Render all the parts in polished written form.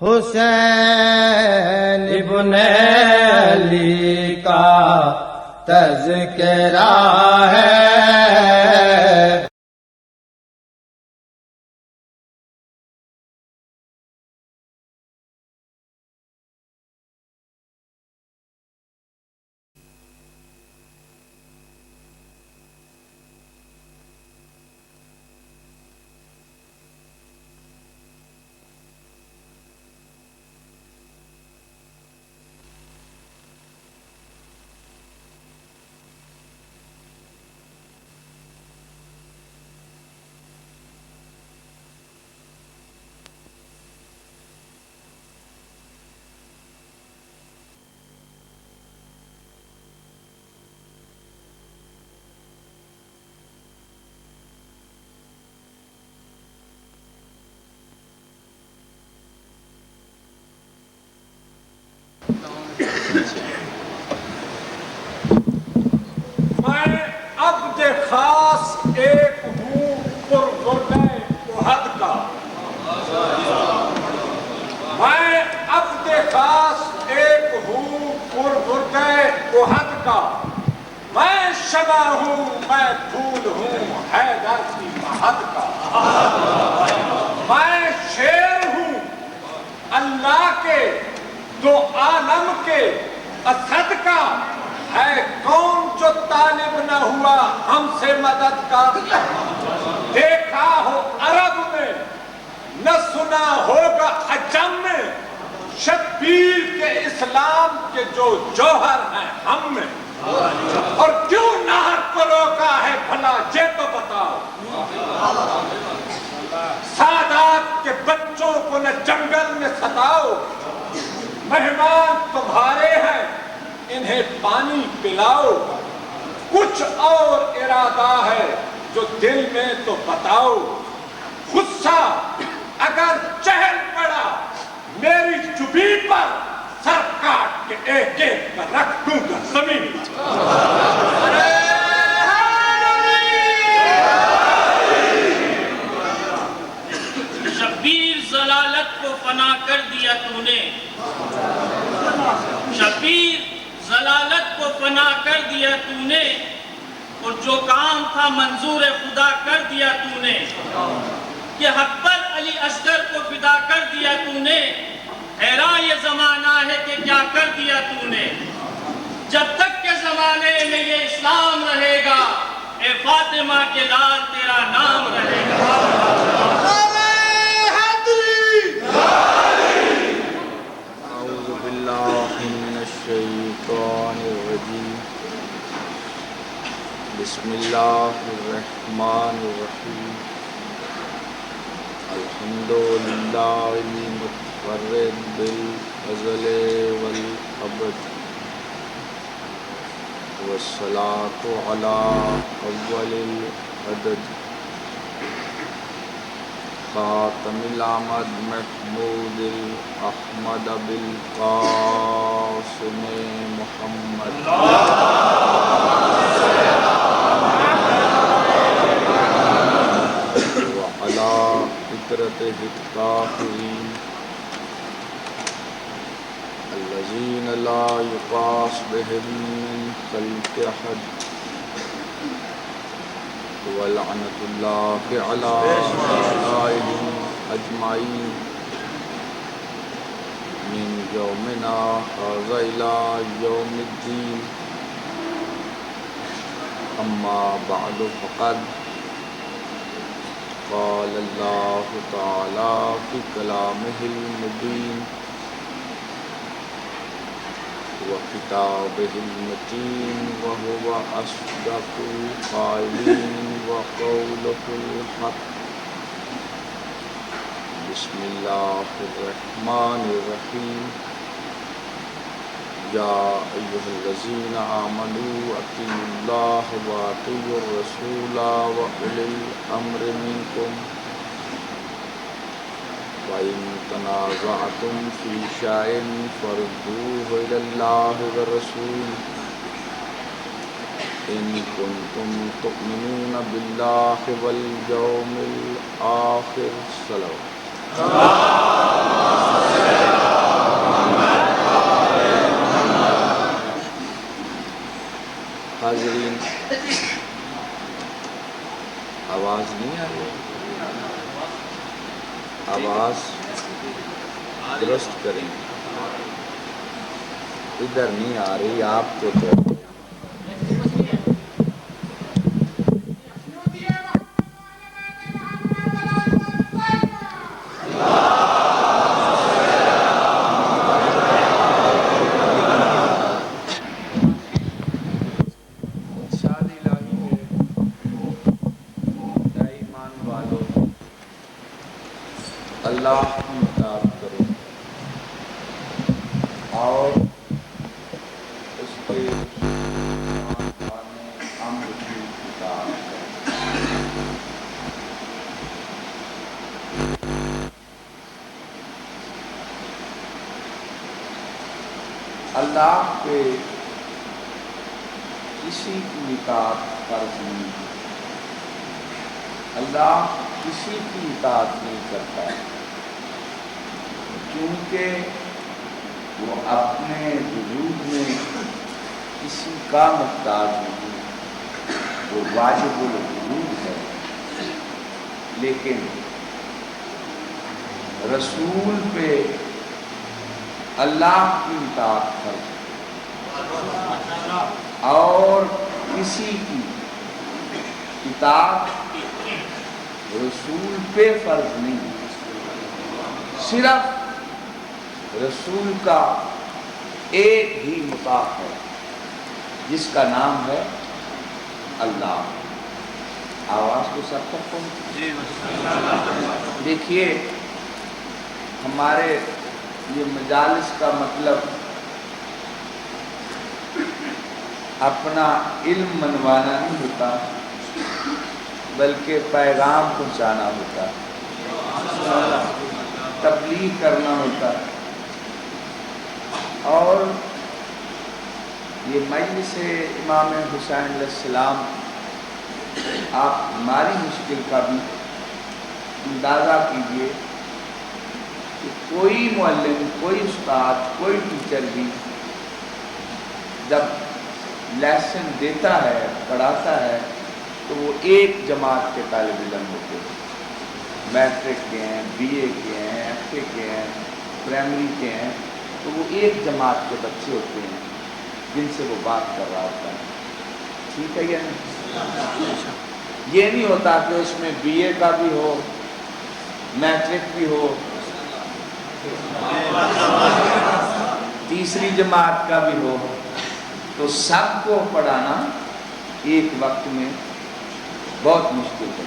حسین ابن علی کا تذکرہ ہے۔ میں عبد خاص ایک ہوں پرغربۂ احد کا، میں عبد خاص ایک ہوں پرغربۂ احد کا، میں شمع ہوں میں پھول ہوں حیدر کی مہد کا، میں شیر ہوں اللہ کے دو عالم کے اسد کا، ہے کون جو طالب نہ ہوا ہم سے مدد کا، دیکھا ہو عرب میں نہ سنا ہوگا عجم میں، شبیر کے اسلام کے جو جوہر ہیں ہم میں، اور کیوں نہر کو روکا ہے بھلا یہ تو بتاؤ، سادات کے بچوں کو نہ جنگل میں ستاؤ، مہمان تمہارے ہیں انہیں پانی پلاؤ، کچھ اور ارادہ ہے جو دل میں تو بتاؤ، غصہ اگر چہل پڑا میری چبی پر سر کاٹ کے ایک ایک پر رکھ دوں گا زمین پر۔ شبیر ضلالت کو فنا کر دیا تو نے، شبیر ضلالت کو فنا کر دیا تو نے، اور جو کام تھا منظور خدا کر دیا تو نے، کہ حق پر علی اصغر کو فدا کر دیا تو نے، حیران یہ زمانہ ہے کہ کیا کر دیا تو نے، جب تک کہ زمانے میں یہ اسلام رہے گا اے فاطمہ کے لال تیرا نام رہے گا۔ اعوذ باللہ من الشیطان الرجیم، بسم اللہ الرحمن الرحیم، الحمدللہ المتفرد بالازل والابد، والصلاة علی اول العدد، خاتم العمد محمود الاحمد بالقاسم محمد، وعلى فطرته الطاهرين الذين لا يقاس بهم من خلق أحد، ولعنة الله على أعدائهم أجمعين من يومنا هذا إلى يوم الدين، أما بعد فقد قال الله تعالى في كلامه المبين وكتابه المتين وهو أصدق القائلين وقوله الحق، بسم الله الرحمن الرحيم، يا أيها الذين آمنوا أطيعوا الله وأطيعوا الرسول وأولي الأمر منكم، وإن تنازعتم في شيء فردوه إلى الله والرسول إن كنتم تؤمنون بالله واليوم الآخر، صلوات نہیں آ رہی؟ آواز درست کریں. ادھر نہیں آ رہی آپ کو تو. اللہ کی اطاعت کرو اور اس کے امر کی اطاعت کرو. اللہ کے کسی کی اطاعت فرض نہیں. اللہ کسی کی اطاعت نہیں کرتا کیونکہ وہ اپنے وجود میں کسی کا محتاج نہیں. وہ واجب الوجود ہے. لیکن رسول پہ اللہ کی اطاعت فرض اور کسی کی اطاعت رسول پہ فرض نہیں. صرف رسول کا ایک ہی مطاع ہے جس کا نام ہے اللہ. آواز کو سب تک پہنچ. دیکھیے ہمارے یہ مجالس کا مطلب اپنا علم منوانا نہیں ہوتا بلکہ پیغام پہنچانا ہوتا، تبلیغ کرنا ہوتا. اور یہ مجلس امام حسین علیہ السلام آپ ہماری مشکل کا بھی اندازہ کیجئے کہ کوئی معلم، کوئی استاد، کوئی ٹیچر بھی جب لیسن دیتا ہے، پڑھاتا ہے تو وہ ایک جماعت کے طالب علم ہوتے ہیں. میٹرک کے ہیں، بی اے کے ہیں، ایف اے کے ہیں، پرائمری کے ہیں، تو وہ ایک جماعت کے بچے ہوتے ہیں جن سے وہ بات کر رہا ہوتا ہے. ٹھیک ہے یا نہیں؟ یہ نہیں ہوتا کہ اس میں بی اے کا بھی ہو، میٹرک بھی ہو، تیسری جماعت کا بھی ہو، تو سب کو پڑھانا ایک وقت میں بہت مشکل ہے.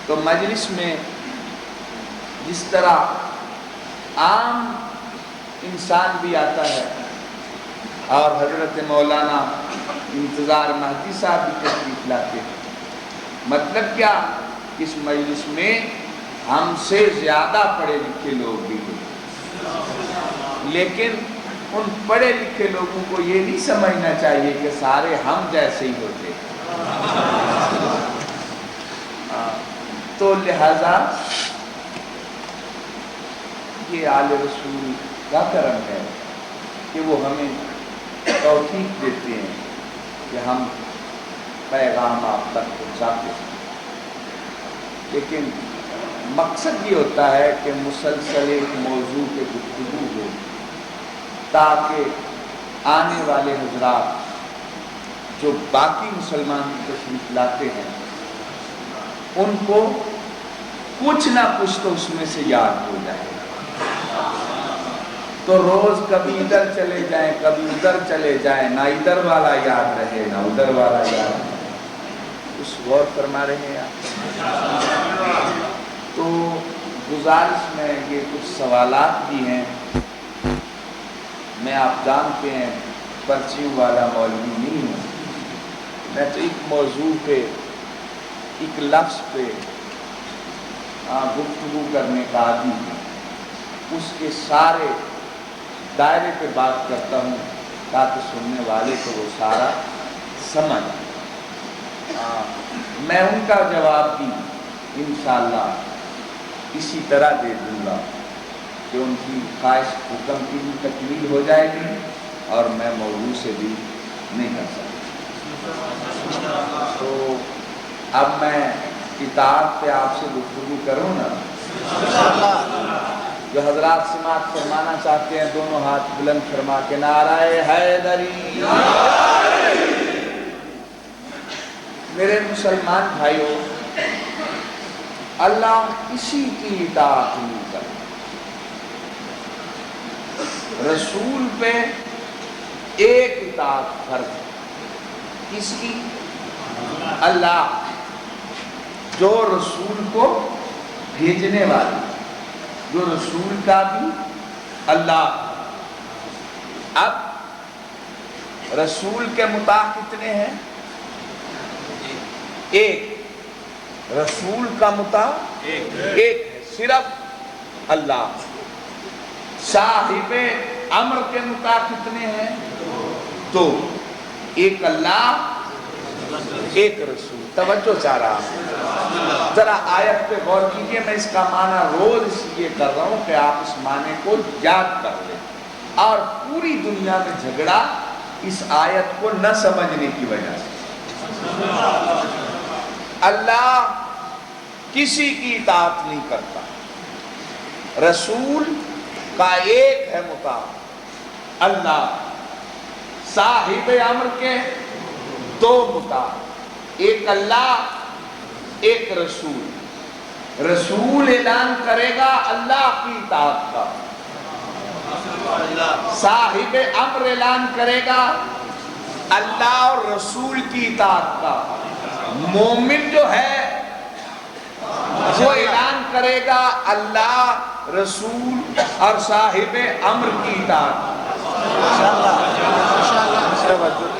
تو مجلس میں جس طرح عام انسان بھی آتا ہے اور حضرت مولانا انتظار مہدی صاحب بھی تشریف لاتے ہیں، مطلب کیا؟ اس مجلس میں ہم سے زیادہ پڑھے لکھے لوگ بھی ہیں، لیکن ان پڑھے لکھے لوگوں کو یہ نہیں سمجھنا چاہیے کہ سارے ہم جیسے ہی ہوتے. تو لہذا یہ آل رسول کا کرم ہے کہ وہ ہمیں توفیق دیتے ہیں کہ ہم پیغام آپ تک پہنچاتے ہیں. لیکن مقصد یہ ہوتا ہے کہ مسلسل ایک موضوع پہ گفتگو ہو تاکہ آنے والے حضرات جو باقی مسلمان تشریف لاتے ہیں ان کو کچھ نہ کچھ تو اس میں سے یاد ہو جائے. تو روز کبھی ادھر چلے جائیں، کبھی ادھر چلے جائیں، نہ ادھر والا یاد رہے نہ ادھر والا یاد رہے. اس غور فرما رہے ہیں آپ. تو گزارش میں یہ کچھ سوالات بھی ہیں. میں آپ جانتے ہیں پرچیوں والا مولوی نہیں ہوں. میں تو ایک موضوع پہ، ایک لفظ پہ گفتگو کرنے کا عادی ہوں. اس کے سارے دائرے پہ بات کرتا ہوں تاکہ سننے والے کو وہ سارا سمجھ. میں ان کا جواب بھی انشاءاللہ اسی طرح دے دوں گا کہ ان کی خواہش حکم کی بھی تکمیل ہو جائے گی اور میں موضوع سے بھی نہیں کر سکتا. تو اب میں اطاعت پہ آپ سے گفتگو کروں نا، جو حضرات سماعت فرمانا چاہتے ہیں دونوں ہاتھ بلند فرما کے نعرہ حیدری۔ میرے مسلمان بھائیوں، اللہ کسی کی اطاعت نہیں کرتا، رسول پہ ایک اطاعت فرض ہے۔ کس کی؟ اللہ، جو رسول کو بھیجنے والا، جو رسول کا بھی اللہ۔ اب رسول کے مطاع کتنے ہیں؟ ایک۔ رسول کا مطاع ایک ہے، صرف اللہ۔ صاحب امر کے مطاع کتنے ہیں؟ دو، ایک اللہ ایک رسول۔ توجہ چاہ رہا ہوں، ذرا آیت پہ غور کیجئے۔ میں اس کا معنی روز اس لیے کر رہا ہوں کہ آپ اس معنی کو یاد کر لیں، اور پوری دنیا میں جھگڑا اس آیت کو نہ سمجھنے کی وجہ سے۔ اللہ کسی کی اطاعت نہیں کرتا، رسول کا ایک ہے مطاع اللہ، صاحب امر کے دو مطاع، ایک اللہ ایک رسول۔ رسول اعلان کرے گا اللہ کی اطاعت کا، صاحب امر اعلان کرے گا اللہ اور رسول کی اطاعت کا۔ مومن جو ہے وہ اعلان کرے گا اللہ، رسول اور صاحب امر کی اطاعت۔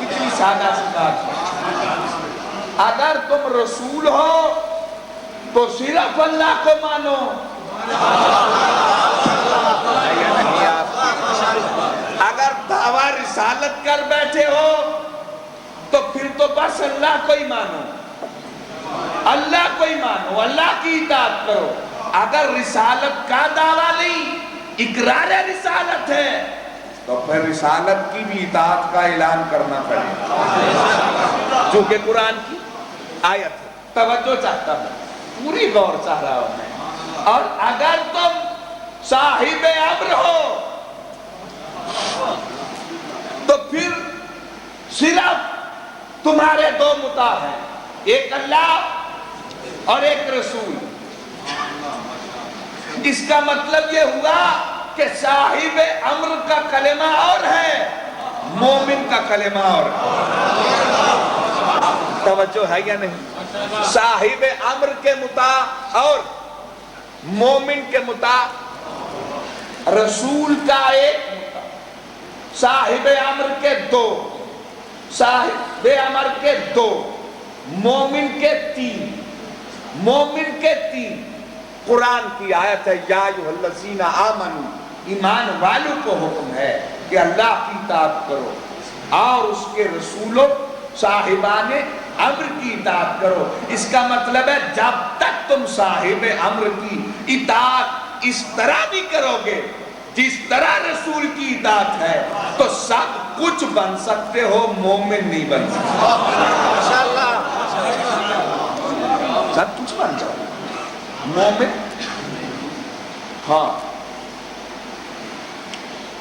کتنی سادہ سی بات ہے۔ اگر تم رسول ہو تو صرف اللہ کو مانو، اگر دعویٰ رسالت کر بیٹھے ہو تو پھر تو بس اللہ کو ہی مانو، اللہ کو ہی مانو، اللہ کی اطاعت کرو۔ اگر رسالت کا دعویٰ نہیں، اقرار رسالت ہے، تو پھر رسالت کی بھی اطاعت کا اعلان کرنا پڑے گا، چونکہ قرآن کی آیت ہے۔ توجہ چاہتا ہوں، پوری غور چاہ رہا ہوں میں۔ اور اگر تم صاحب امر ہو تو پھر صرف تمہارے دو مطاع ہیں، ایک اللہ اور ایک رسول۔ اس کا مطلب یہ ہوا کہ صاحب امر کا کلمہ اور ہے، مومن کا کلمہ اور ہے۔ توجہ ہے یا نہیں؟ صاحب امر کے مطاع اور مومن کے مطاع۔ رسول کا ایک مطاع، صاحب امر کے دو، صاحب امر کے دو، مومن کے تین، مومن کے تین۔ قرآن کی آیت ہے یا ایھا الذین آمنوا، ایمان والوں کو حکم ہے کہ اللہ کی اطاعت کرو اور اس کے رسولوں صاحبان امر کی اطاعت کرو۔ اس کا مطلب ہے جب تک تم صاحب امر کی اطاعت اس طرح بھی کرو گے جس طرح رسول کی اطاعت ہے تو سب کچھ بن سکتے ہو، مومن نہیں بن سکتے۔ سب کچھ بن جاؤ مومن۔ ہاں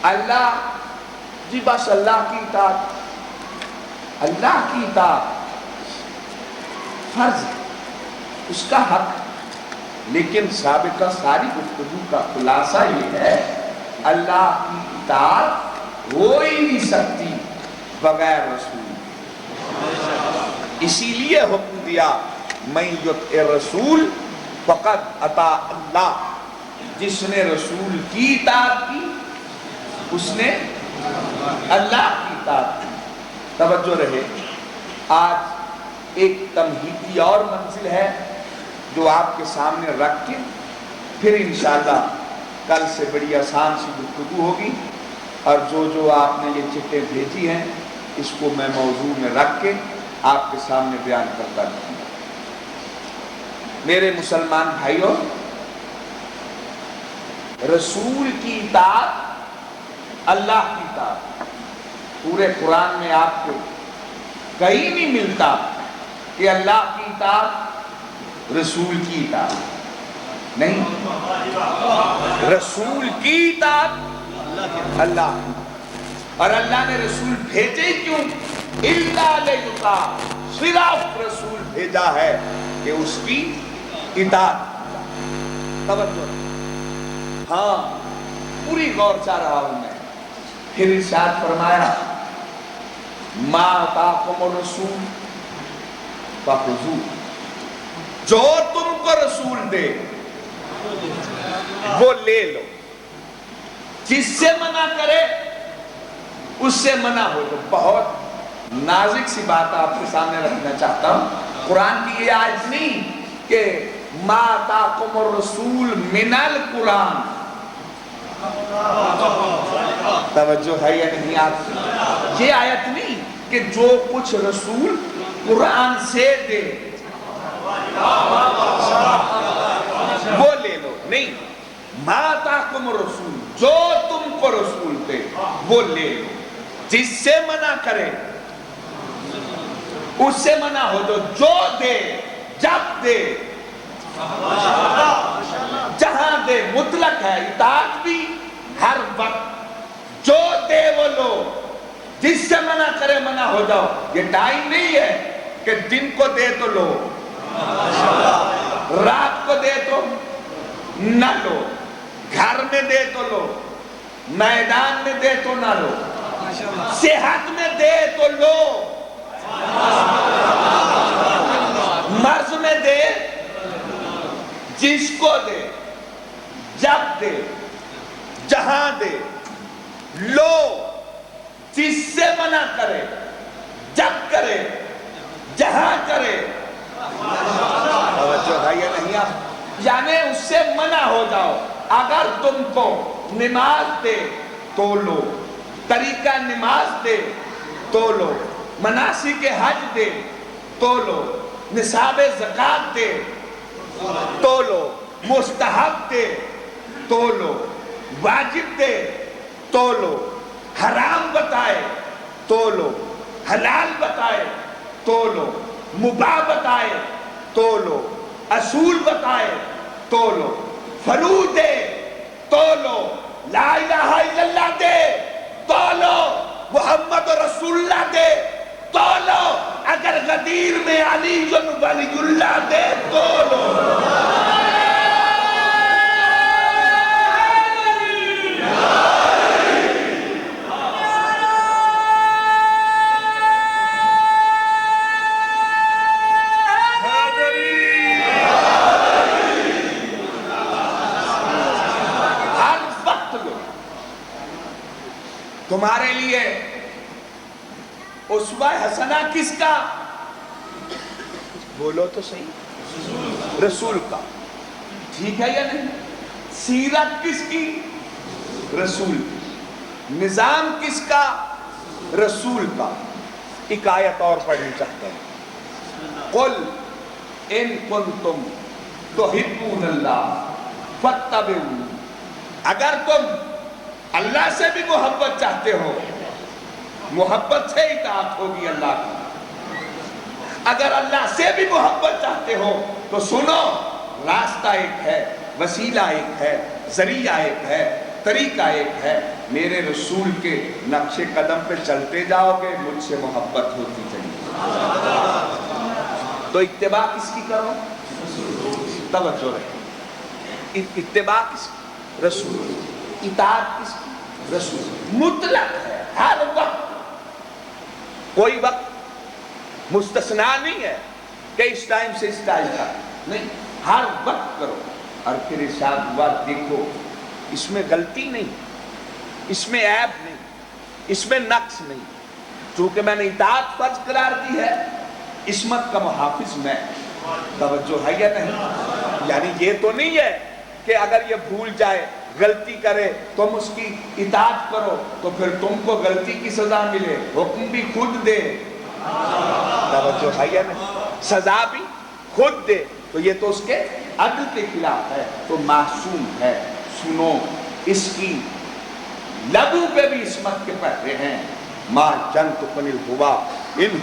اللہ جی، بس اللہ کی اطاعت، اللہ کی اطاعت فرض ہے، اس کا حق ہے۔ لیکن سابقہ ساری گفتگو کا خلاصہ یہ ہے، اللہ کی اطاعت ہو ہی نہیں سکتی بغیر رسول۔ اسی لیے حکم دیا من یطع رسول فقد اطاع اللہ، جس نے رسول کی اطاعت کی اس نے اللہ کی اطاعت کی۔ توجہ رہے، آج ایک تمہیدی اور منزل ہے جو آپ کے سامنے رکھ کے پھر انشاءاللہ کل سے بڑی آسان سی گفتگو ہوگی، اور جو آپ نے یہ چٹھیں بھیجی ہیں اس کو میں موضوع میں رکھ کے آپ کے سامنے بیان کرتا رہوں۔ میرے مسلمان بھائیوں، رسول کی اطاعت اللہ کی اطاعت، پورے قرآن میں آپ کو کہیں نہیں ملتا کہ اللہ کی اطاعت رسول کی اطاعت نہیں، رسول کی اطاعت اللہ کی، اور اللہ نے رسول بھیجے کیوں؟ الا لیطاع، صرف رسول بھیجا ہے کہ اس کی اطاعت۔ توجہ، ہاں پوری غور چاہ رہا ہوں میں۔ پھر ارشاد فرمایا ما آتاکم الرسول فخذوہ، جو تم کو رسول دے وہ لے لو، جس سے منع کرے اس سے منع ہو جاؤ۔ بہت نازک سی بات آپ کے سامنے رکھنا چاہتا ہوں، قرآن کی یہ آیت نہیں کہ ما آتاکم الرسول من القرآن، توجہ ہے یا نہیں آپ؟ یہ آیت نہیں کہ جو کچھ رسول قرآن سے دے وہ لے لو، نہیں، ما آتاکم الرسول، جو تم کو رسول دے وہ لے لو، جس سے منع کرے اس سے منع ہو دو، جو دے جب دے جہاں دے، مطلق ہے، اطاعت بھی ہر وقت، جو دے وہ لو، جس سے منع کرے منع ہو جاؤ۔ یہ ٹائم نہیں ہے کہ دن کو دے تو لو، رات کو دے تو نہ لو، گھر میں دے تو لو، میدان میں دے تو نہ لو، صحت میں دے تو لو، مرض میں دے، جس کو دے، جب دے، جہاں دے، لو، جس سے منع کرے، جب کرے، جہاں کرے، توجہ ہے یا نہیں آپ؟ یعنی اس سے منع ہو جاؤ۔ اگر تم کو نماز دے تو لو، طریقہ نماز دے تو لو، مناسک حج دے تو لو، نصاب زکوٰۃ دے تو لو، مستحب دے تو لو، واجب دے تو لو، حرام بتائے تو لو، حلال بتائے تو لو، مباح بتائے تو لو، اصول بتائے تو لو، فروض دے تو لو، لا الہ الا اللہ دے تو لو، محمد رسول اللہ دے تو لو، اگر غدیر میں علی ولی اللہ دے تو لو۔ تمہارے لیے اسوہ حسنہ کس کا؟ بولو تو صحیح، رسول کا، ٹھیک ہے یا نہیں؟ سیرت کس کی؟ رسول کی۔ نظام کس کا؟ رسول کا۔ ایک آیت اور پڑھنی چاہتا ہوں، قل ان کنتم تحبون اللہ فاتبعونی، اگر تم اللہ سے بھی محبت چاہتے ہو، محبت سے اطاعت ہوگی اللہ کی، اگر اللہ سے بھی محبت چاہتے ہو تو سنو، راستہ ایک ہے، وسیلہ ایک ہے، ذریعہ ایک ہے، طریقہ ایک ہے، میرے رسول کے نقش قدم پہ چلتے جاؤ گے، مجھ سے محبت ہوتی چلی۔ تو اتباع کس کی کرو؟ توجہ رہے، اتباع کس کی؟ رسول۔ اطاعت کس کی؟ رسول۔ مطلق ہے، ہر وقت، کوئی وقت مستثنیٰ نہیں ہے کہ اس ٹائم سے اس ٹائم تک، نہیں، ہر وقت کرو۔ اور پھر ارشاد ہوا، دیکھو اس میں غلطی نہیں، اس میں عیب نہیں، اس میں نقص نہیں، چونکہ میں نے اطاعت فرض قرار دی ہے، عصمت کا محافظ میں، توجہ ہے یا نہیں؟ یعنی یہ تو نہیں ہے کہ اگر یہ بھول جائے، غلطی کرے، تم اس کی اطاعت کرو تو پھر تم کو غلطی کی سزا ملے، حکم بھی خود دے، توجہ ہے یا نہیں؟ سزا بھی خود دے، تو یہ تو اس کے عدل کے خلاف ہے، تو معصوم ہے۔ سنو، اس کی لبوں پہ بھی عصمت کے پہرے ہیں، ما جنت قن الہوا ان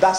10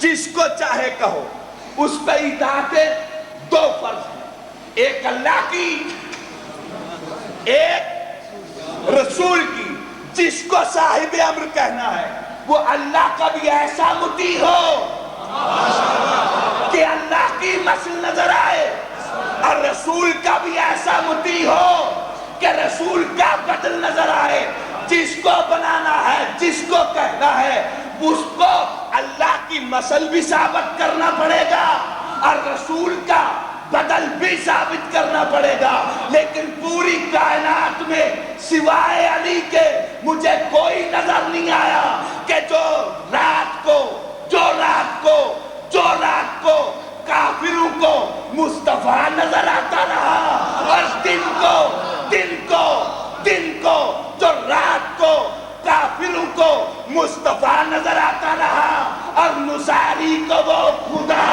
جس کو چاہے کہو، اس پہ اطاعت دو فرض ہیں، ایک اللہ کی، ایک رسول کی۔ جس کو صاحب امر کہنا ہے وہ اللہ کا بھی ایسا مطیع ہو کہ اللہ کی مسل نظر آئے، اور رسول کا بھی ایسا مطیع ہو کہ رسول کا بدل نظر آئے۔ جس کو بنانا ہے، جس کو کہنا ہے، اس کو اللہ کی مسل بھی ثابت کرنا پڑے گا اور رسول کا بدل بھی ثابت کرنا پڑے گا۔ لیکن پوری کائنات میں سوائے علی کے مجھے کوئی نظر نہیں آیا کہ جو رات کو کافروں کو مصطفیٰ نظر آتا رہا، اور دن کو جو رات کو کافروں کو مصطفیٰ نظر آتا رہا، اور نصاری کو وہ خدا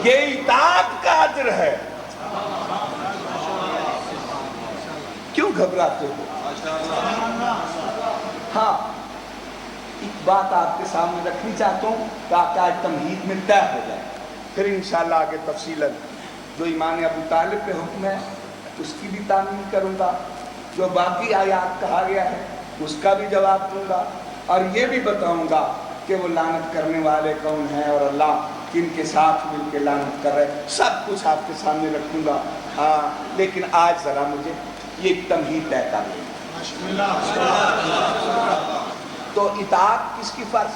یہ اطاعت کا اجر ہے۔ کیوں گھبراتے ہو؟ ہاں، ایک بات آپ کے سامنے رکھنی چاہتا ہوں تاکہ آج تمہید میں طے ہو جائے، پھر انشاءاللہ آگے تفصیلاً جو ایمان ابو طالب پہ حکم ہے اس کی بھی تعمیل کروں گا، جو باقی آیات کہا گیا ہے اس کا بھی جواب دوں گا، اور یہ بھی بتاؤں گا کہ وہ لعنت کرنے والے کون ہیں اور اللہ کن کے ساتھ مل کے لعنت کر رہے، سب کچھ آپ کے سامنے رکھوں گا۔ ہاں، لیکن آج ذرا مجھے یہ تمہید طے کر لیں۔ تو اطاعت کس کی فرض؟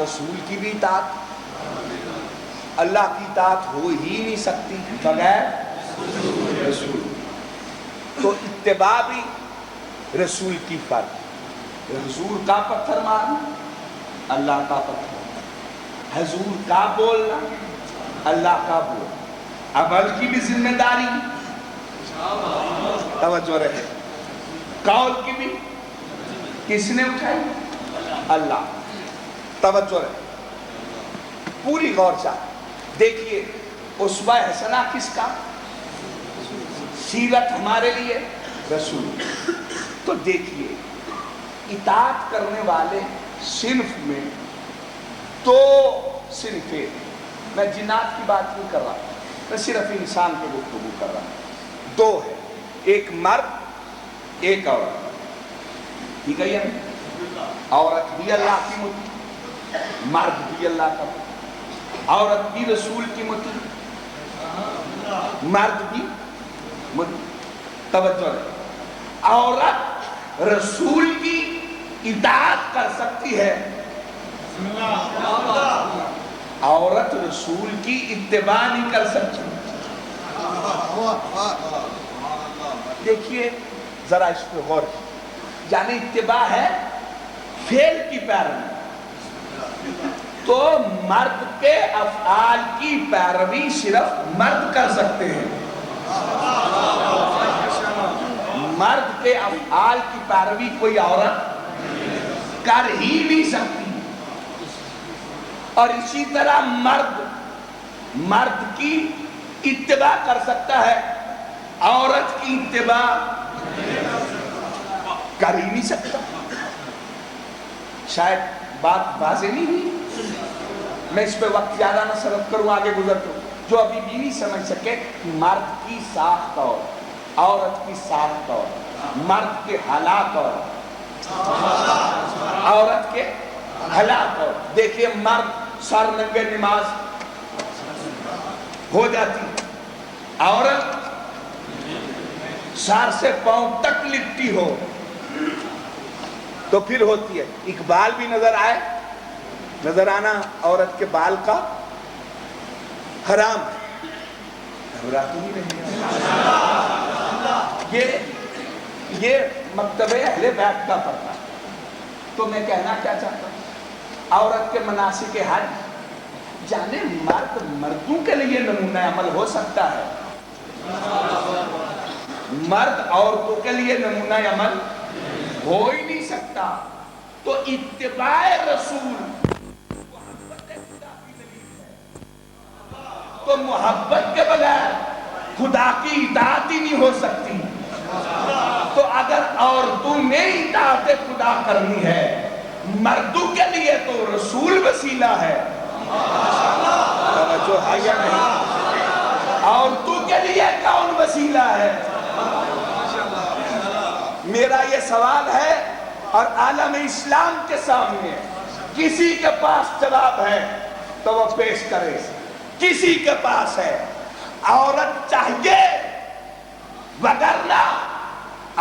رسول کی بھی اطاعت۔ اللہ کی اطاعت ہو ہی نہیں سکتی بغیر رسول، تو اتباع بھی رسول کی فرض۔ حضور کا پتھر مارنا، اللہ کا پتھر، حضور کا بولنا، اللہ کا بولنا، عمل کی بھی ذمہ داری، توجہ رہے، قول کی بھی کس نے اٹھائی؟ اللہ۔ توجہ رہے، پوری غور سے دیکھیے، اسوہ حسنہ کس کا؟ سیرت ہمارے لیے رسول۔ تو دیکھیے، اطاعت کرنے والے صنف میں دو صنفیں، میں جنات کی بات نہیں کر رہا، میں صرف انسان پہ گفتگو کر رہا ہوں، دو ہے، ایک مرد ایک عورت۔ ٹھیک ہے؟ عورت بھی اللہ کی مطیع، مرد بھی اللہ کا مطیع، عورت بھی رسول کی مطیع، مرد بھی مطیع۔ توجہ ہے، عورت رسول کی اطاعت کر سکتی ہے، عورت رسول کی اتباع نہیں کر سکتی۔ دیکھیے ذرا اس پہ غور، یعنی اتباع ہے فعل کی پیروی، تو مرد کے افعال کی پیروی صرف مرد کر سکتے ہیں، مرد کے افعال کی پیروی کوئی عورت کر ہی نہیں سکتی۔ اور اسی طرح مرد کی اتباع کر سکتا ہے، عورت کی اتباع کر ہی نہیں سکتا۔ شاید بات واضح نہیں ہوئی، میں اس پہ وقت زیادہ نہ صرف کروں، آگے گزر دوں۔ جو ابھی بھی نہیں سمجھ سکے، مرد کی ساخت اور عورت کی ساخت اور مرد کے حالات اور عورت کے حالات اور، دیکھیے مرد سر ننگے نماز ہو جاتی، عورت سر سے پاؤں تک لپٹی ہو تو پھر ہوتی ہے۔ ایک بال بھی نظر آئے، نظر آنا عورت کے بال کا حرام ہے، گھبراتی ہی نہیں ہے۔ یہ مکتب اہل بیت کا پردہ، تو میں کہنا کیا چاہتا ہوں، عورت کے مناسک حج، جانے مرد مردوں کے لیے نمونہ عمل ہو سکتا ہے، مرد عورتوں کے لیے نمونہ عمل ہو ہی نہیں سکتا. تو اتباع رسول محبت خدا کی دلیل ہے. تو محبت کے بغیر خدا کی اطاعت ہی نہیں ہو سکتی. تو اگر عورتوں نے اطاعت خدا کرنی ہے، مردوں کے لیے تو رسول وسیلہ ہے. توجہ ہے یا نہیں؟ عورتوں کے لیے کون وسیلہ ہے؟ میرا یہ سوال ہے اور عالم اسلام کے سامنے کسی کے پاس جواب ہے تو وہ پیش کرے. کسی کے پاس ہے؟ عورت چاہیے، وگرنہ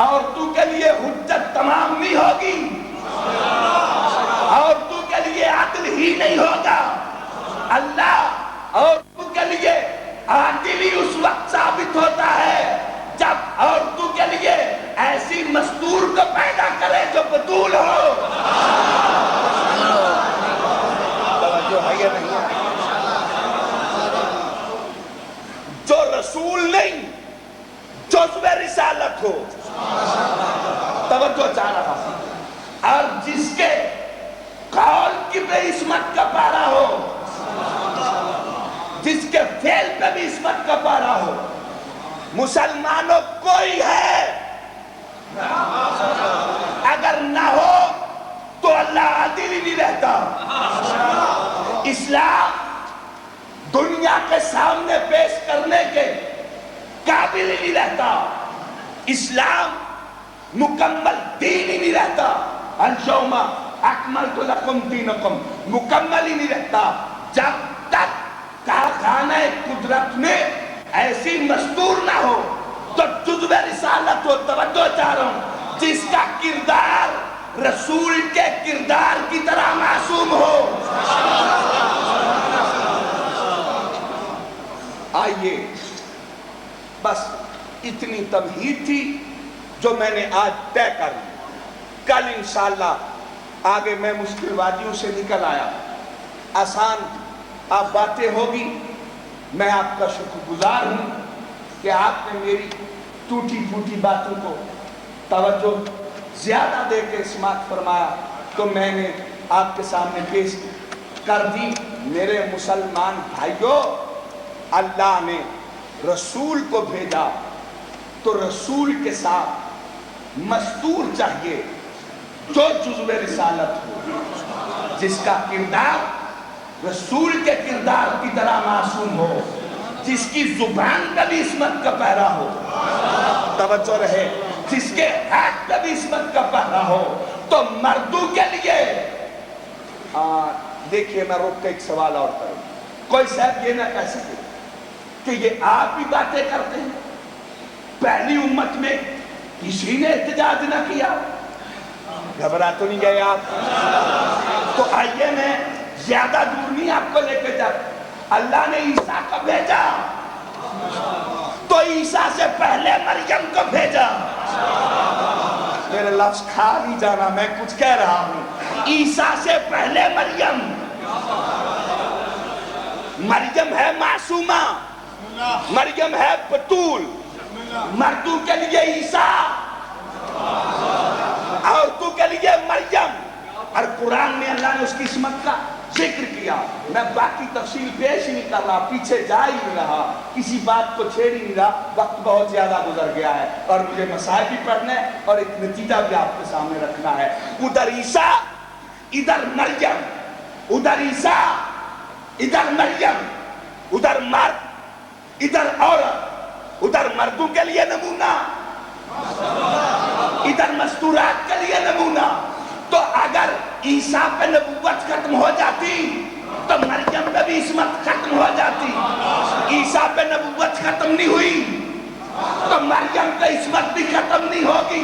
عورتوں کے لیے حجت تمام نہیں ہوگی، عورتوں کے لیے عدل ہی نہیں ہوگا. اللہ عورتوں کے لیے عادل ہی اس وقت ثابت ہوتا ہے جب عورتوں کے لیے ایسی مستور کو پیدا کرے جو بطول ہو. توجہ ہے یا نہیں؟ جو رسول نہیں، جزو رسالت ہو. توجہ چاہ رہا ہوں. اور جس کے قول کی بے عصمت کا پارا ہو، جس کے فعل پہ بھی عصمت کا پارا ہو. مسلمانوں کوئی ہے، اگر نہ ہو تو اللہ عادل ہی نہیں رہتا. اسلام دنیا کے سامنے پیش کرنے کے قابل ہی نہیں رہتا. اسلام مکمل دین ہی نہیں رہتا. اليوم اکملت لکم دینکم مکمل ہی نہیں رہتا جب تک کارخانہ قدرت میں ایسی مستور نہ ہو تو جزو رسالت ہو. توجہ چاہ رہا ہوں، جس کا کردار رسول کے کردار کی طرح معصوم ہو. آئیے، بس اتنی تمہید تھی جو میں نے آج طے کر لی. کل انشاءاللہ آگے میں مشکل وادیوں سے نکل آیا، آسان آپ باتیں ہوگی. میں آپ کا شکر گزار ہوں کہ آپ نے میری ٹوٹی پھوٹی باتوں کو توجہ زیادہ دے کے سماعت فرمایا تو میں نے آپ کے سامنے پیش کر دی. میرے مسلمان بھائیوں، اللہ نے رسول کو بھیجا تو رسول کے ساتھ مستور چاہیے جو جزو رسالت ہو، جس کا کردار رسول کے کردار کی طرح معصوم ہو، جس کی زبان کا بھی عصمت کا پہرا ہو. توجہ رہے، جس کے ہاتھ کا بھی عصمت کا پہرا ہو. تو مردوں کے لیے دیکھیے، میں روک کے ایک سوال اور کروں. کوئی صاحب یہ نہ کہہ سکے کہ یہ آپ ہی باتیں کرتے ہیں، پہلی امت میں کسی نے احتجاج نہ کیا. گھبرا تو نہیں گئے آپ؟ تو آئیے، میں زیادہ دور نہیں آپ کو لے کے جا. اللہ نے عیسیٰ کو بھیجا تو عیسیٰ سے پہلے مریم کو بھیجا. میرے لفظ کھا نہیں جانا، میں کچھ کہہ رہا ہوں. عیسیٰ سے پہلے مریم. مریم ہے معصومہ، مریم ہے بطول. مردوں کے لیے عیسیٰ، عورتوں کے لیے مریم. اور قرآن میں اللہ نے اس کی عصمت کا ذکر کیا. میں باقی تفصیل پیش ہی نہیں کر رہا، پیچھے جا ہی نہیں رہا، کسی بات کو چھیڑ ہی نہیں رہا. وقت بہت زیادہ گزر گیا ہے اور مجھے مسائل بھی پڑھنا ہے اور ایک نتیجہ بھی آپ کے سامنے رکھنا ہے. ادھر عیسیٰ، ادھر مریم. ادھر عیسیٰ، ادھر مریم. ادھر مرد، ادھر عورت. ادھر مردوں کے لیے نمونہ، ادھر مستورات کے لیے نمونہ. تو اگر عیسیٰ پہ نبوت ختم ہو جاتی تو مریم پہ بھی عصمت ختم ہو جاتی. عیسیٰ پہ نبوت ختم نہیں ہوئی تو مریم پہ عصمت بھی ختم نہیں ہوگی.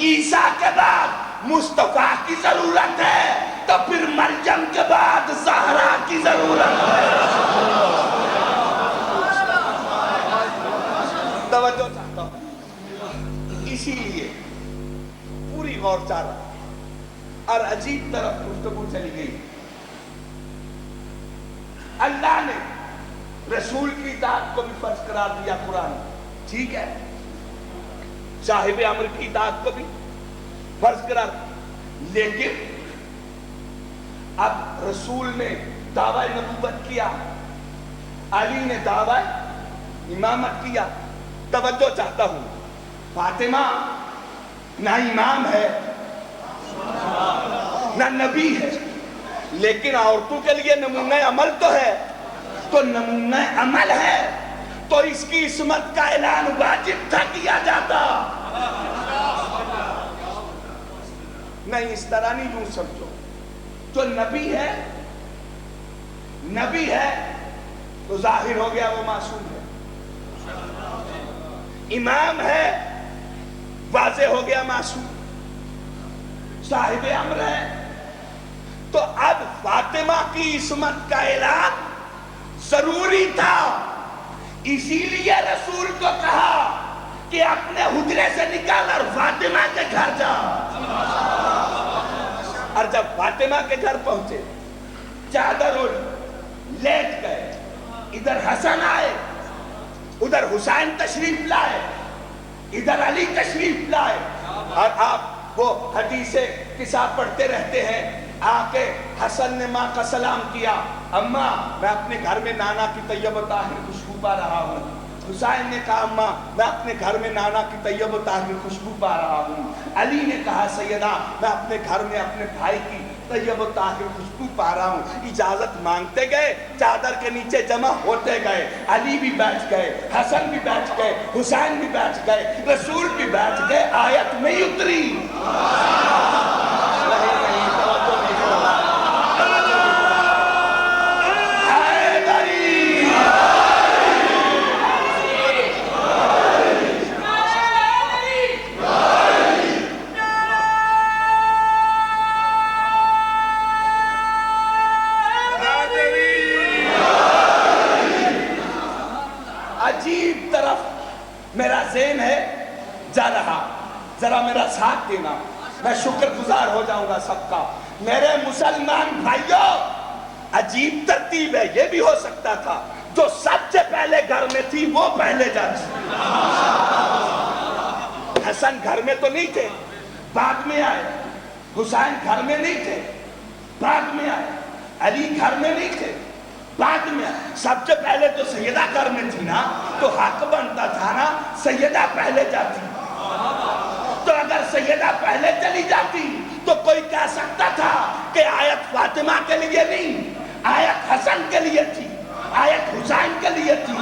عیسیٰ کے بعد مصطفیٰ کی ضرورت ہے تو پھر مریم کے بعد زہرا کی ضرورت ہے. توجہ چاہتا ہوں، اسی لیے پوری غور چاہ رہا ہوں. اور عجیب طرف گفتگو چلی گئی. اللہ نے رسول کی اطاعت کو بھی فرض قرار دیا قرآن. ٹھیک ہے, صاحب امر کی اطاعت کو بھی فرض قرار, لیکن اب رسول نے دعویٰ نبوت کیا, علی نے دعویٰ امامت کیا. توجہ چاہتا ہوں, فاطمہ نہ امام ہے نہ نبی ہے, لیکن عورتوں کے لیے نمونہ عمل تو ہے. تو نمونہ عمل ہے تو اس کی عصمت کا اعلان واجب تھا کیا جاتا. نہیں, اس طرح نہیں یوں سمجھو. جو نبی ہے تو ظاہر ہو گیا وہ معصوم ہے. امام ہے, واضح ہو گیا معصوم. صاحب امر ہے تو اب فاطمہ کی عصمت کا اعلان ضروری تھا. اسی لیے رسول کو کہا کہ اپنے حجرے سے نکال اور فاطمہ کے گھر جا. اور جب فاطمہ کے گھر پہنچے, چادر اوڑھ لیٹ گئے. ادھر حسن آئے, ادھر حسین تشریف لائے, ادھر علی تشریف لائے. اور آپ وہ حدیث قصہ پڑھتے رہتے ہیں. آ کے حسن نے ماں کا سلام کیا, اماں میں اپنے گھر میں نانا کی طیب و طاہر خوشبو پا رہا ہوں. حسین نے کہا اماں میں اپنے گھر میں نانا کی طیب و طاہر خوشبو پا رہا ہوں. علی نے کہا سیدہ میں اپنے گھر میں اپنے بھائی کی طیب و طاہر خوشبو پا رہا ہوں. اجازت مانگتے گئے, چادر کے نیچے جمع ہوتے گئے. علی بھی بیٹھ گئے, حسن بھی بیٹھ گئے, حسین بھی بیٹھ گئے, رسول بھی بیٹھ گئے. آیت نہیں اتری. عجیب طرف میرا ذہن ہے جا رہا, ذرا میرا ساتھ دینا, میں شکر گزار ہو جاؤں گا سب کا. میرے مسلمان بھائیوں, عجیب ترتیب ہے. یہ بھی ہو سکتا تھا جو سب سے پہلے گھر میں تھی وہ پہلے جاتی. حسن گھر میں تو نہیں تھے, بعد میں آئے. حسین گھر میں نہیں تھے, بعد میں آئے. علی گھر میں نہیں تھے, بعد میں آئے. سب سے پہلے تو سیدہ گھر میں تھی نا, تو حق بنتا تھا نا سیدہ پہلے جاتی. تو اگر سیدہ پہلے چلی جاتی تو کوئی کہہ سکتا تھا کہ آیت فاطمہ کے لیے نہیں, آیت حسن کے لیے تھی, آیت حسین کے لیے تھی,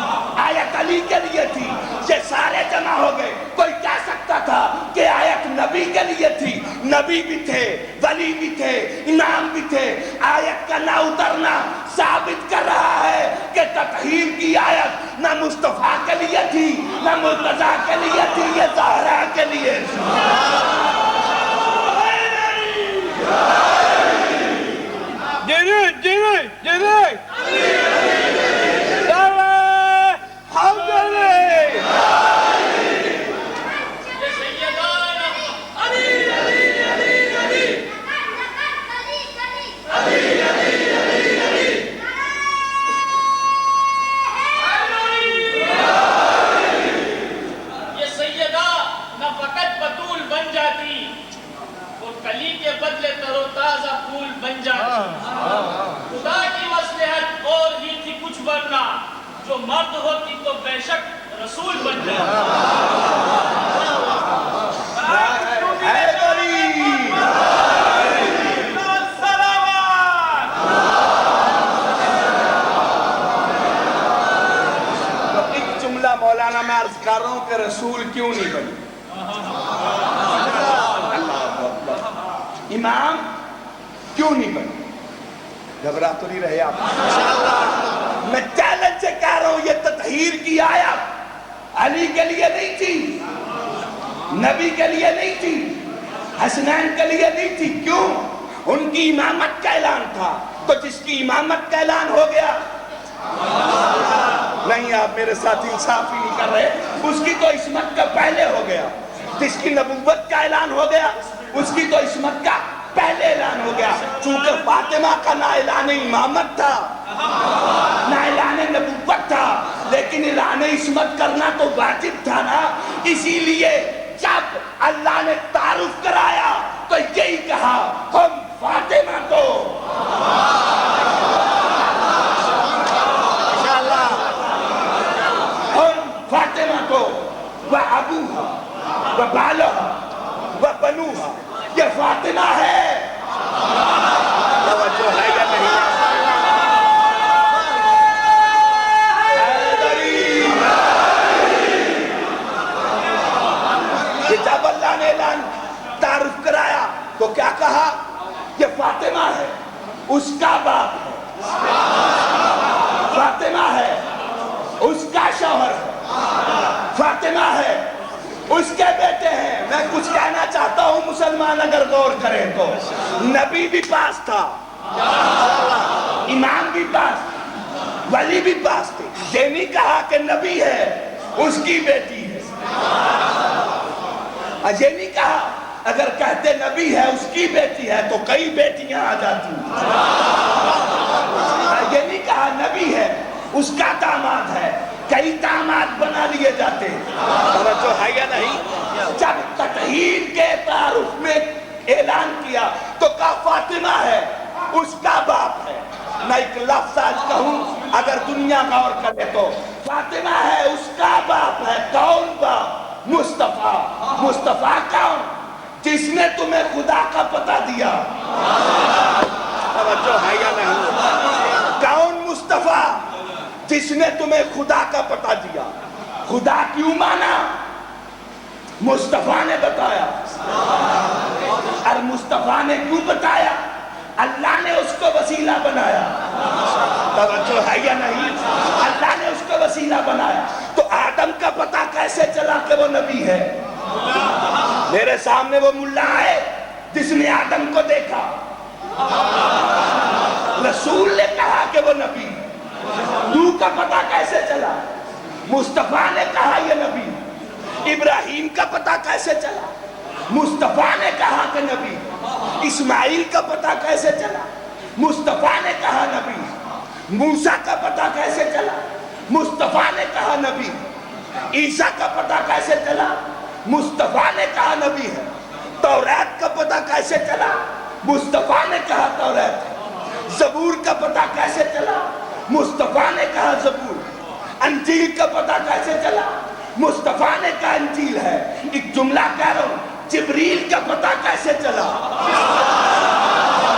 آیت علی کے لیے تھی. یہ سارے جمع ہو گئے. کوئی کہہ سکتا تھا کہ آیت نبی کے لیے تھی, نبی بھی تھے, ولی بھی تھے, امام بھی تھے. آیت کا نہ اترنا ثابت کر رہا ہے کہ تطہیر کی آیت نہ مصطفیٰ کے لیے تھی نہ مرتضیٰ کے لیے تھی, یہ زہرا کے لیے تھی. خدا کی مصلحت اور ہی تھی کچھ ورنہ جو مرد ہوتی تو بے شک رسول بن ایک جملہ مولانا میں عرض کر رہا ہوں کہ رسول کیوں نہیں بنی, امام کیوں نہیں بنی. گھبرا تو نہیں رہے آپ؟ میں چیلنج سے کہہ رہا ہوں, یہ تطہیر کی آیت علی کے لیے نہیں تھی, نبی کے لیے نہیں تھی, حسنین کے لیے نہیں تھی. کیوں؟ ان کی امامت کا اعلان تھا. تو جس کی امامت کا اعلان ہو گیا, نہیں آپ میرے ساتھ انصاف ہی نہیں کر رہے, اس کی تو عصمت کا پہلے ہو گیا. جس کی نبوت کا اعلان ہو گیا اس کی تو عصمت کا پہلے اعلان ہو گیا. چونکہ فاطمہ کا نہ اعلان امامت تھا نہ اعلان نبوت تھا، لیکن اعلان عصمت کرنا تو واجب تھا نا. اسی لیے جب اللہ نے تعارف کرایا تو یہی کہا ہم فاطمہ کو فاطمہ کو وَأَبُوهَا وَبَالُهَا وَبَنُوهَا، یہ فاطمہ ہے. توجہ ہے یا نہیں؟ کہ جب اللہ نے اعلان تعارف کرایا تو کیا کہا؟ یہ فاطمہ ہے، اس کا باپ ہے، فاطمہ ہے، اس کا شوہر ہے، فاطمہ ہے، اس کے بیٹے ہیں. میں کچھ کہنا چاہتا ہوں، مسلمان اگر غور کریں تو نبی بھی پاس تھا، امام بھی پاس، ولی بھی پاس تھے. یہ نہیں کہا کہ نبی ہے اس کی بیٹی ہے، یہ نہیں کہا. اگر کہتے نبی ہے اس کی بیٹی ہے تو کئی بیٹیاں آ جاتی. یہ نہیں کہا نبی ہے اس کا داماد ہے، کئی داماد بنا لیے جاتے. توجہ ہے یا نہیں؟ جب تطہیر کے تعارف میں اعلان کیا تو کہا فاطمہ ہے، اس کا باپ ہے. میں ایک لفظ آج کہوں، اگر دنیا غور کرے تو فاطمہ ہے، اس کا باپ ہے. کون باپ؟ مصطفیٰ. مصطفیٰ کون؟ جس نے تمہیں خدا کا پتہ دیا. توجہ ہے یا نہیں؟ کون مصطفیٰ؟ جس نے تمہیں خدا کا پتہ دیا. خدا کیوں مانا؟ مصطفیٰ نے بتایا. اور مصطفیٰ نے کیوں بتایا؟ اللہ نے اس کو وسیلہ بنایا. توجہ ہے یا نہیں؟ اللہ نے اس کو وسیلہ بنایا. تو آدم کا پتہ کیسے چلا کہ وہ نبی ہے؟ میرے سامنے وہ ملا ہے جس نے آدم کو دیکھا، رسول نے کہا کہ وہ نبی. تو کا پتہ کیسے چلا؟ مصطفیٰ نے کہا یہ نبی. ابراہیم کا پتہ کیسے چلا؟ مصطفیٰ نے کہا کہ نبی. اسماعیل کا پتہ کیسے چلا؟ مصطفیٰ نے کہا نبی. موسیٰ کا پتہ کیسے چلا؟ مصطفیٰ نے کہا نبی. عیسیٰ کا پتہ کیسے چلا؟ مصطفیٰ نے کہا نبی ہے. توریت کا پتہ کیسے چلا؟ مصطفیٰ نے کہا توریت ہے. زبور کا پتہ کیسے چلا؟ مصطفیٰ نے کہا زبور. انجیل کا پتہ کیسے چلا؟ مصطفیٰ نے کہا انجیل ہے. ایک جملہ کہہ رہا ہوں، جبریل کا پتہ کیسے چلا؟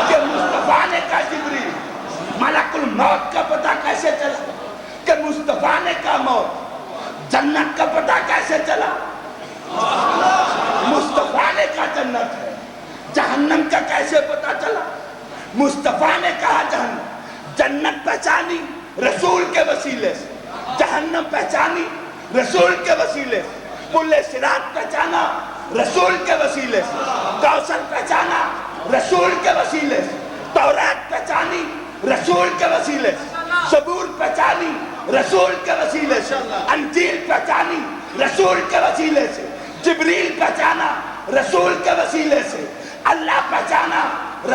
کہ مصطفیٰ نے کہا جبریل. ملک الموت کا پتہ کیسے چلا؟ کہ مصطفیٰ نے کہا موت. جنت کا پتہ کیسے چلا؟ مصطفیٰ نے کہا جنت ہے. جہنم کا کیسے پتہ چلا؟ مصطفیٰ نے کہا جہنم. جنت پہچانی رسول کے وسیلے سے، جہنم پہچانی رسول کے وسیلے سے، پل صراط پہچانا رسول کے وسیلے سے، کوثر پہچانا رسول کے وسیلے سے، توریت پہچانی رسول کے وسیلے سے، زبور پہچانی رسول کے وسیلے سے، انجیل پہچانی رسول کے وسیلے سے، جبریل پہچانا رسول کے وسیلے سے، اللہ پہچانا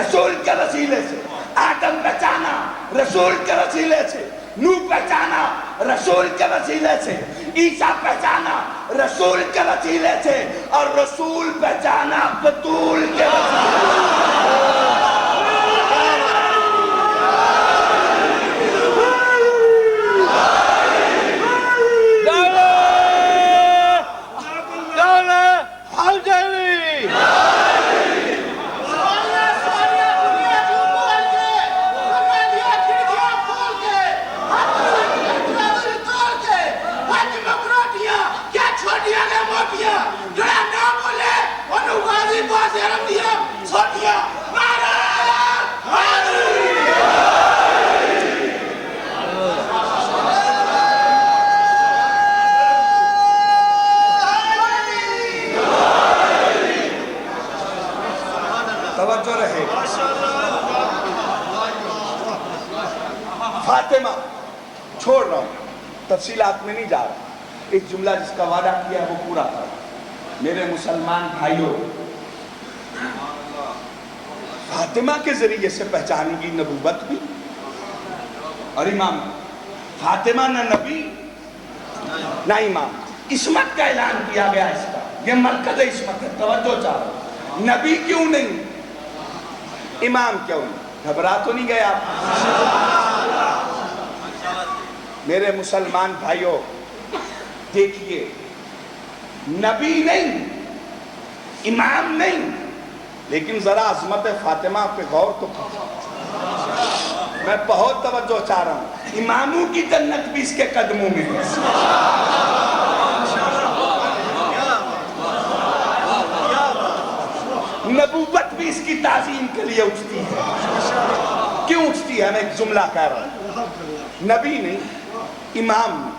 رسول کے وسیلے سے، آدم پہچانا رسول کے وسیلے سے، نوح پہچانا رسول کے وسیلے سے، عیسیٰ پہچانا رسول کے وسیلے سے، اور رسول پہچانا بطول کے وسیلے سے. فاطمہ چھوڑ رہا ہوں، تفصیلات میں نہیں جا رہا. ایک جملہ جس کا وعدہ کیا وہ پورا کرو. میرے مسلمان بھائیوں، فاطمہ کے ذریعے سے پہچانی گئی نبوت بھی اور امام۔ فاطمہ نہ نبی نہ امام، عصمت کا اعلان کیا گیا اس کا، یہ مرکز عصمت ہے، توجہ چاہو۔ نبی کیوں نہیں، امام کیوں نہیں؟ گھبرا تو نہیں گئے آپ؟ میرے مسلمان بھائیوں دیکھیے، نبی نہیں، امام نہیں، لیکن ذرا عظمت فاطمہ پہ غور تو کرو۔ میں بہت توجہ چاہ رہا ہوں، اماموں کی جنت بھی اس کے قدموں میں ہے۔ نبوت بھی اس کی تعظیم کے لیے اٹھتی ہے۔ کیوں اٹھتی ہے؟ میں ایک جملہ کہہ رہا ہوں، نبی نہیں، امام نہیں۔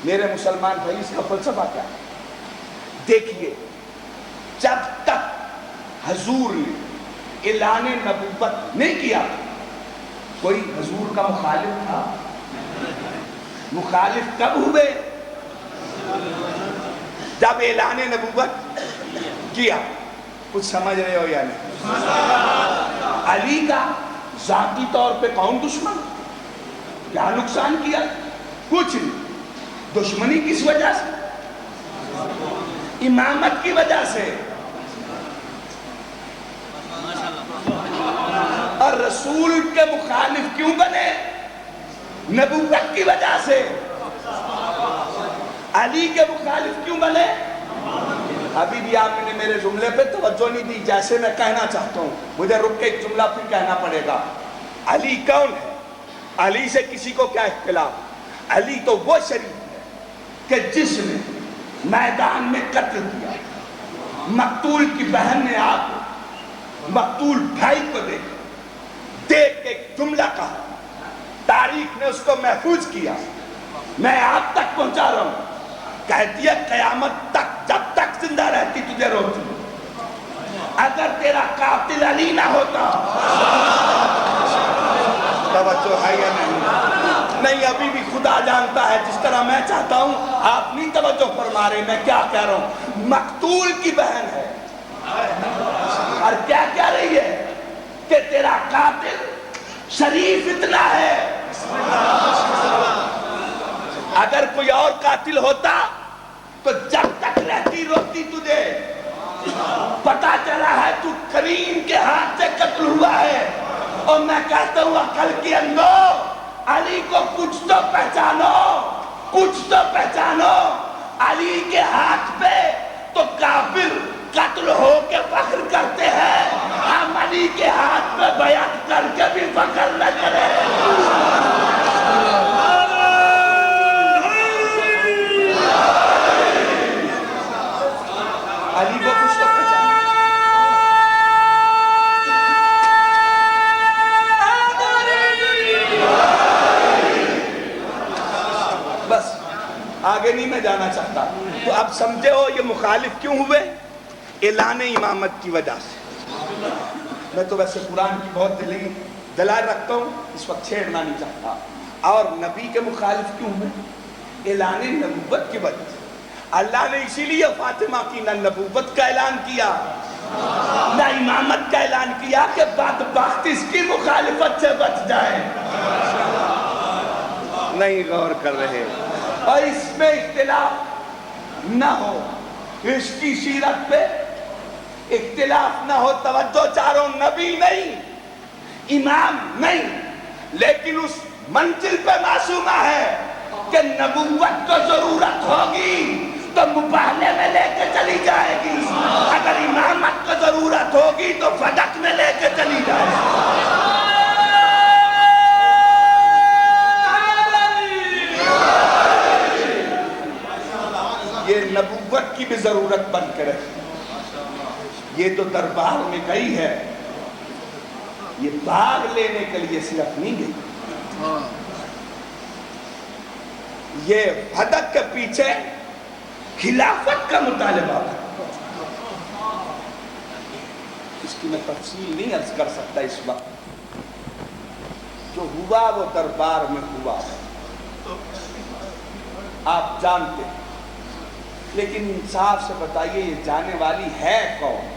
میرے مسلمان بھائی، اس کا فلسفہ کیا ہے؟ دیکھیے، جب تک حضور نے اعلان نبوت نہیں کیا، کوئی حضور کا مخالف تھا؟ مخالف کب ہوئے؟ جب اعلان نبوت کیا۔ کچھ سمجھ رہے ہو یا نہیں؟ علی کا ذاتی طور پہ کون دشمن؟ کیا نقصان کیا؟ کچھ نہیں۔ دشمنی کس وجہ سے؟ امامت کی وجہ سے۔ اور رسول کے مخالف کیوں بنے؟ نبوت کی وجہ سے۔ علی کے مخالف کیوں بنے؟ ابھی بھی آپ نے میرے جملے پہ توجہ نہیں دی، جیسے میں کہنا چاہتا ہوں، مجھے رک کے ایک جملہ پھر کہنا پڑے گا۔ علی کون ہے؟ علی سے کسی کو کیا اختلاف؟ علی تو وہ شریف ہے کہ جس نے میدان میں قتل کیا، مقتول کی بہن نے آپ مقتول بھائی کو دیکھ کے ایک جملہ کہا، تاریخ نے اس کو محفوظ کیا، میں آپ تک پہنچا رہا ہوں، کہتی ہے قیامت تک جب تک زندہ رہتی تجھے روتی، اگر تیرا قاتل علی نہ ہوتا۔ توجہ ہے یا نہیں؟ نہیں، ابھی بھی خدا جانتا ہے، جس طرح میں چاہتا ہوں آپ نہیں توجہ فرما رہے، میں کیا کہہ رہا ہوں؟ مقتول کی بہن ہے اور کیا کہہ رہی ہے کہ تیرا قاتل شریف اتنا ہے، اگر کوئی اور قاتل ہوتا تو جب تک رہتی روتی تجھے، پتا چلا ہے تو کریم کے ہاتھ سے قتل ہوا ہے۔ اور میں کہتا ہوں عقل کی اندھو، علی کو کچھ تو پہچانو، کچھ تو پہچانو۔ علی کے ہاتھ پہ تو کافر قتل ہو کے فخر کرتے ہیں، ہم علی کے ہاتھ پہ بیعت کر کے بھی فخر نہ کریں۔ علی کو کچھ تو پہچانو۔ بس آگے نہیں میں جانا چاہتا۔ تو اب سمجھے ہو یہ مخالف کیوں ہوئے؟ اعلان امامت کی وجہ سے۔ میں تو ویسے قرآن کی بہت دلائل رکھتا ہوں، اس وقت چھیڑنا نہیں چاہتا۔ اور نبی کے مخالف کیوں ہوئے؟ اعلان نبوت کی وجہ سے۔ اللہ نے اسی لیے فاطمہ کی نہ نبوت کا اعلان کیا نہ امامت کا اعلان کیا کہ بدبخت اس کی مخالفت سے بچ جائے۔ نہیں غور کر رہے، اور اس میں اختلاف نہ ہو، اس کی سیرت پہ اختلاف نہ ہو۔ توجہ چاروں، نبی نہیں، امام نہیں، لیکن اس منزل پہ معصومہ ہے کہ نبوت کو ضرورت ہوگی تو مباہلے میں لے کے چلی جائے گی، اگر امامت کو ضرورت ہوگی تو فدق میں لے کے چلی جائے گی۔ یہ نبوت کی بھی ضرورت بن کے رہی، یہ تو دربار میں گئی ہے، یہ باغ لینے کے لیے صرف نہیں گئی، یہ فدق کے پیچھے خلافت کا مطالبہ تھا۔ اس کی میں تفصیل نہیں عرض کر سکتا اس وقت، جو ہوا وہ دربار میں ہوا، آپ جانتے ہیں، لیکن انصاف سے بتائیے یہ جانے والی ہے کون؟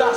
10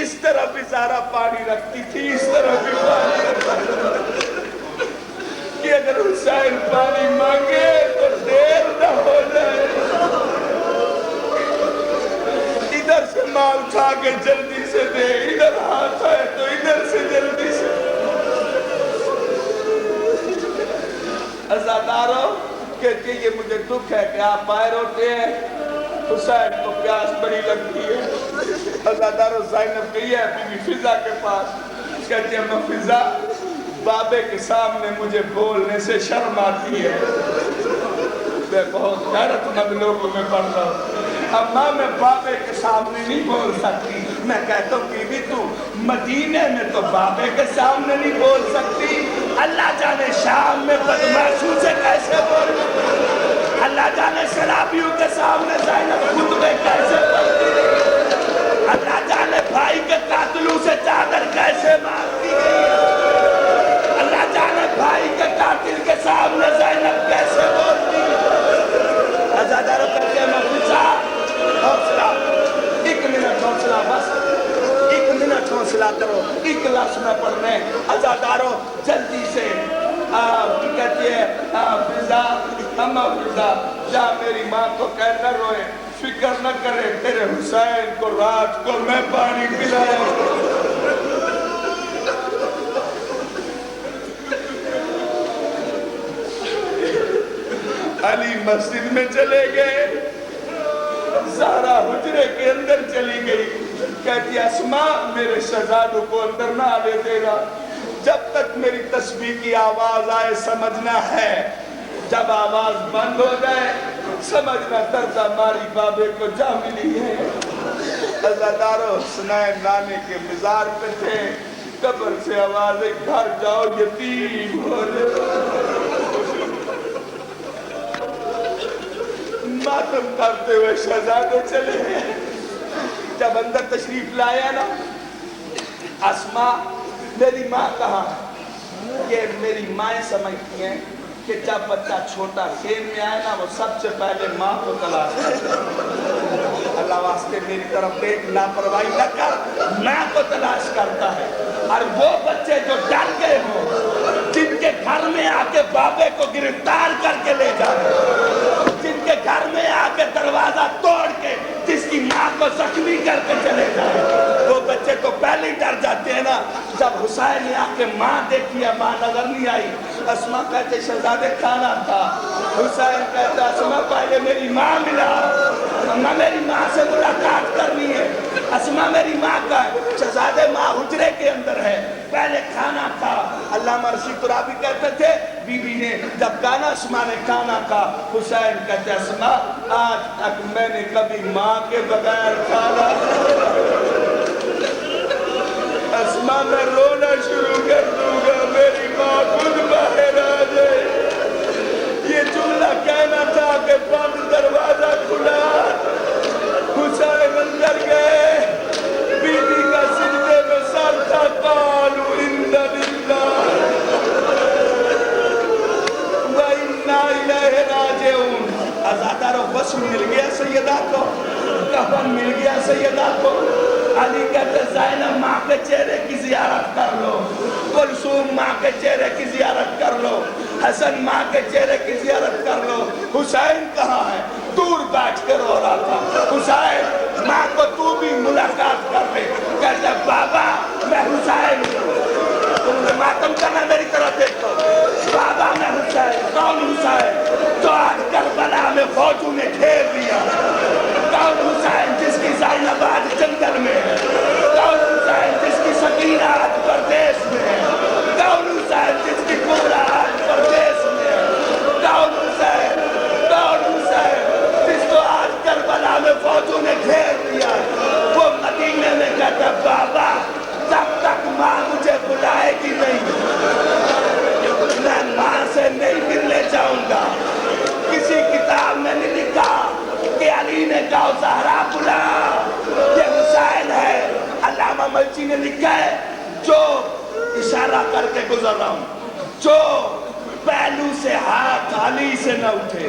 اس طرف بھی سارا پانی رکھتی تھی، اس طرف بھی پانی رکھتی کہ اگر حسین پانی مانگے تو دیر نہ ہو جائے۔ ادھر سے ماں اٹھا کے جلدی سے دے، ادھر ہاتھ ہے تو ادھر سے جلدی سے۔ عزاداروں کہتی یہ مجھے دکھ ہے کہ آپ پائے روتے ہیں، حسین کو پیاس بڑی لگتی ہے۔ عزاداروں زینب گئی ہے بی بی فضا کے پاس، کہتی ہے اما فضا بابے کے سامنے مجھے بولنے سے شرم آتی ہے، میں بہت غیرت مند لوگوں میں پڑھ رہا ہوں، اماں میں بابے کے سامنے نہیں بول سکتی۔ میں کہتا ہوں بی بی تو مدینے میں تو بابے کے سامنے نہیں بول سکتی، اللہ جانے شام میں بدمعشوں سے کیسے بول، اللہ جانے شرابیوں کے سامنے زینب خطبے کیسے پڑھتی، اللہ جانے بھائی کے قاتلوں سے چادر کیسے مارتی گئی، اللہ جانے بھائی کے قاتل کے سامنے زینب کیسے بولتی۔ عزاداروں کہتے ہیں مفیسا حوصلہ، ایک منٹ حوصلہ، بس ایک منٹ حوصلہ کرو، ایک لفظ میں پڑھنے۔ عزاداروں جلدی سے کہتی ہے فضا، اما فضا جا میری ماں کو کہہ نہ روئے، فکر نہ کرے، تیرے حسین کو رات کو میں پانی پلایا۔ علی مسجد میں چلے گئے، زہرا حجرے کے اندر چلی گئی، کہتی اسماء میرے شہزادوں کو اندر نہ آنے دینا، جب تک میری تسبیح کی آواز آئے سمجھنا ہے، جب آواز بند ہو جائے سمجھنا دردہ ماری بابے کو جا ملی ہے۔ عزاداروں حسنین نانے کے مزار پہ تھے، قبر سے آواز ہے گھر جاؤ یتیم ہو جائے، ماتم کرتے ہوئے شہزادے چلے گئے۔ جب اندر تشریف لایا نا، اسماء میری ماں کہاں، یہ میری مائیں سمجھتی ہیں کہ جب بچہ چھوٹا خیم میں آئے نا وہ سب سے پہلے ماں کو تلاش کرتا ہے۔ اللہ واسطے میری طرف دیکھ، لاپرواہی نہ کر، ماں کو تلاش کرتا ہے۔ اور وہ بچے جو ڈر گئے ہوں، جن کے گھر میں آ کے بابے کو گرفتار کر کے لے جائے، جن کے گھر میں آ کے دروازہ توڑ کے جس کی ماں کو زخمی کر کے چلے جائے، وہ بچے تو پہلے ہی ڈر جاتے ہیں نا۔ جب حسین نے آ کے ماں دیکھی ہے، ماں نظر نہیں آئی، اسماء کہتے شہزادے کھانا تھا، حسین کہتا اسماء پہلے میری ماں ملا، اماں میری ماں سے ملاقات کرنی ہے، اسماء میری ماں کا ہے، شہزادے ماں حجرے کے اندر ہے، پہلے کھانا تھا۔ علامہ رشید ترابی کہتے تھے بی بی نے جب کھانا اسماء نے کھانا کھا، حسین کہتے اسماء آج تک میں نے کبھی ماں کے بغیر کھانا، اسماء میں رونا شروع کر دوں گا، میری ماں خود باہر آ جائے۔ یہ جملہ کہنا تھا کہ بند دروازہ کھلا، حسین اندر گئے، بی بی کا سجدے میں سر تھا، قالوا انا للہ و انا الیہ راجعون۔ عزاداروں وصل مل گیا سیدہ کو، کفن مل گیا سیدہ کو۔ علی کہتے زینب ماں کے چہرے کی زیارت کر لو، کلثوم ماں کے چہرے کی زیارت کر لو، حسن ماں کے چہرے کی زیارت کر لو۔ حسین کہاں ہے؟ دور بیٹھ کر رو رہا تھا۔ حسین ماں کو تو بھی ملاقات کر لے، کہتے بابا میں حسین ہوں، تم نے ماتم کرنا میری طرف دیکھو، بابا میں حسین۔ کون حسین؟ جو آج کربلا میں فوجوں نے گھیر دیا، کون حسین جس کی زینب آج جنگل میں ہے، کون حسین جس کی سکینہ آج پردیس میں ہے، کون حسین جس کی کبرا آج پردیس میں ہے، کون حسین جس کو آج کربلا میں فوجوں نے گھیر دیا، وہ مدینے میں کہتا بابا جب تک ماں مجھے بلائے گی نہیں میں ماں سے نہیں ملنے جاؤں گا۔ کسی کتاب میں نہیں لکھا کہ علی نے کہا زہرا بلا، یہ حسین ہے۔ علامہ ملچی نے لکھا ہے جو اشارہ کر کے گزر رہا ہوں، جو پہلو سے ہاتھ علی سے نہ اٹھے،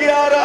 11